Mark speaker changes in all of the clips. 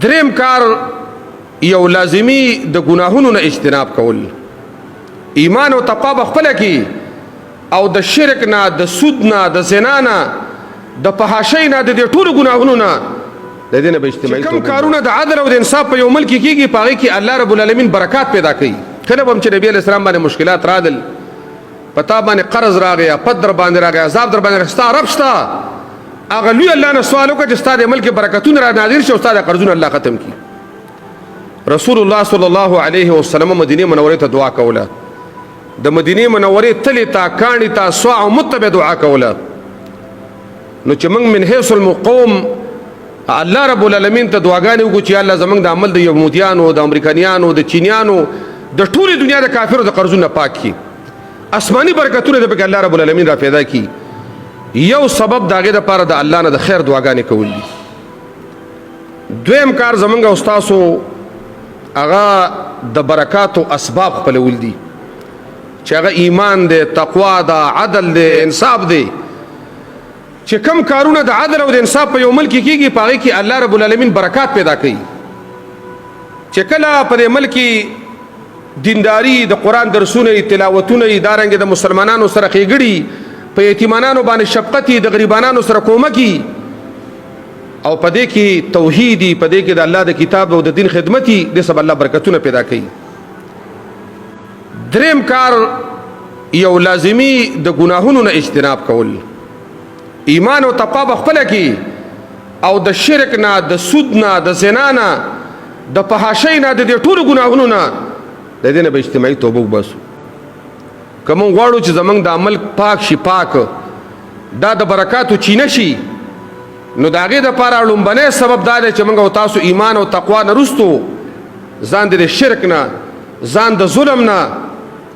Speaker 1: دریم کار یو لازمی د ګناهونو نه اجتناب کول، ایمان او تقوا بخپله کی، او د شرک نه، د سود نه، د زنا نه، د فحاشۍ نه، د دې ټولو ګناهونو نه د دې نه به اجتماعي توبه. کوم کارونه د عدل او د انصاف په یو ملک کې کېږي په هغې کې الله رب العالمین برکات پیدا کوي. کله به هم چې نبي علیه السلام باندې مشکلات رادل، په تا باندې قرض راغی، پد در باندې راغی، عذاب در باندې راغی، ستا رب شته، هغه لوی الله نه سوال وکړه چې ستا د ملک برکتونه را نازل شي او ستا د قرضونه الله ختم کړي. رسول الله صلی الله علیه وسلم مدینې منورې ته دعا کوله، د مدینې منورې تلې ته، کاڼي ته، سوا او مت ته به دعا کوله. نو چې موږ من حیث المقوم الله رب العالمین ته دعاګانې وکړو چې الله زموږ د عمل د یهودیانو، د امریکایانو، د چینیانو، د ټولې دنیا د کافرو د قرضونه پاک کړي، آسماني برکتونه د پکې الله رب العالمین را پیدا کړي. یو سبب د هغې دپاره د الله نه د خیر دعاګانې کول دي. دویم کار زموږ او ستاسو هغه د برکاتو اسباب خپلول دي، چې هغه ایمان دی، تقوا ده، عدل دی، انصاف دی. چې کم کارونه د عدل او د انصاف په یو ملک کې کېږي په هغې کې الله رب العالمین برکات پیدا کوي. چې کله په دې ملک کې دینداري، د قرآن درسونه یې، تلاوتونه یې، دارنګې د مسلمانانو سره ښېګړي، په یتیمانانو باندې شفقت یې، د غریبانانو سره کومک یې، او په دې کې توحید یې، په دې کې د الله د کتاب او د دین خدمت یې، دې سبا الله برکتونه پیدا کوي. دریم کار یو لازمی د ګناهونو نه اجتناب کول، ایمان او تقوا بخپله کی، او د شرک نه، د سود نه، د زنا نه، د فحاشۍ نه، د دې ټولو ګناهونو نه د دې نه به اجتماعي توبه وباسو. که موږ غواړو چې زموږ د عمل پاک شي، پاک دا د برکاتو چینه شي، نو د هغې دپاره لومبنی سبب دا دی چې موږ او تاسو ایمان او تقوا نه وروستو ځان د شرک نه، ځان د ظلم نه،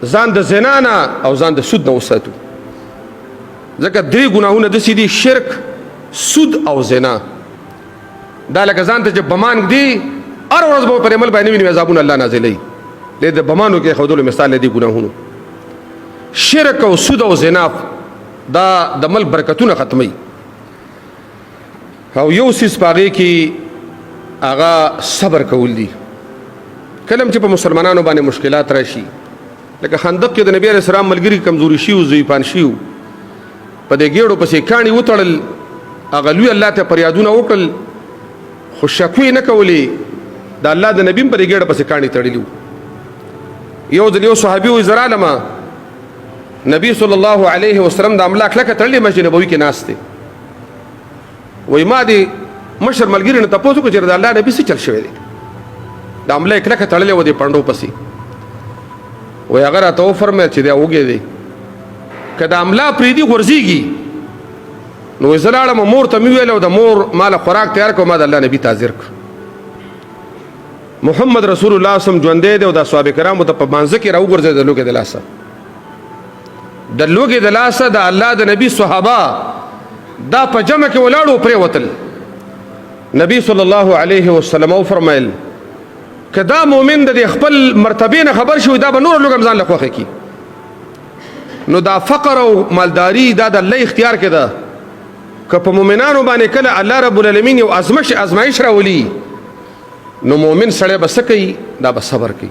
Speaker 1: ځان د زنا نه او ځان د سود نه وساتو. ځکه درې ګناهونه داسې دي، شرک، سود او زنا. دا لکه ځان ته چې بمان ږدي، هر ورځ به پر عمل باندې ویني عذابونه الله نازلوي. د بمانو کې ښودلو مثال دی ګناهونو. شرک او سود او زنا دا د ملک برکتونه ختموي. او یو څیز په هغې کې هغه صبر کول دي. کله چې په مسلمانانو باندې مشکلات راشي، لکه خندق کې د نبي علیه السلام ملګري کمزوري شي، ضعیفان شي، په دې ګېړو پسې کاڼي وتړل، هغه لوی الله ته فریادونه وکړل، خو شکوې نه کولې، د الله د نبي هم په دې ګېړه پسې کاڼي تړلي وو. یو ځل یو صحابي وایي زه رالمه، نبي صلی الله علیه وسلم د املا کلکه تړلې مسجد نبوي کې ناست دی. وایي ما دې مشر ملګري نه تپوس وکړو چې د الله نبي څه چل شوی دی، د املا یې کلکه تړلې وه دې پنډو پسې. وایي هغه راته وفرمیل چې دی وږی دی، که د املا پرېږدي غورځېږي. نو زه لاړم، مور ته مې وویل او د مور ما له خوراک تیار کړ، ما د الله نبي تعذیر کړ. محمد رسول الله صلی الله علیه وسلم ژوندی دی او د صحابه کرامو ته په مانځه کې راوګرځېد د لوږې د لاسه. د لوږې د لاسه د الله د نبي صحابه دا په جمع کې ولاړو پرېوتل. نبي صلی الله علیه وسلم وفرمیل که دا مؤمن د خپل مرتبې نه خبر شوی، دا به نور لوږه هم ځان له خوښه کړي. نو دا فقر او مالداري دا د الله اختیار کې ده. که په مؤمنانو باندې کله الله رب العالمین یو ازمایش راولي، نو مؤمن سړی به څه کوي؟ دا به صبر کوي.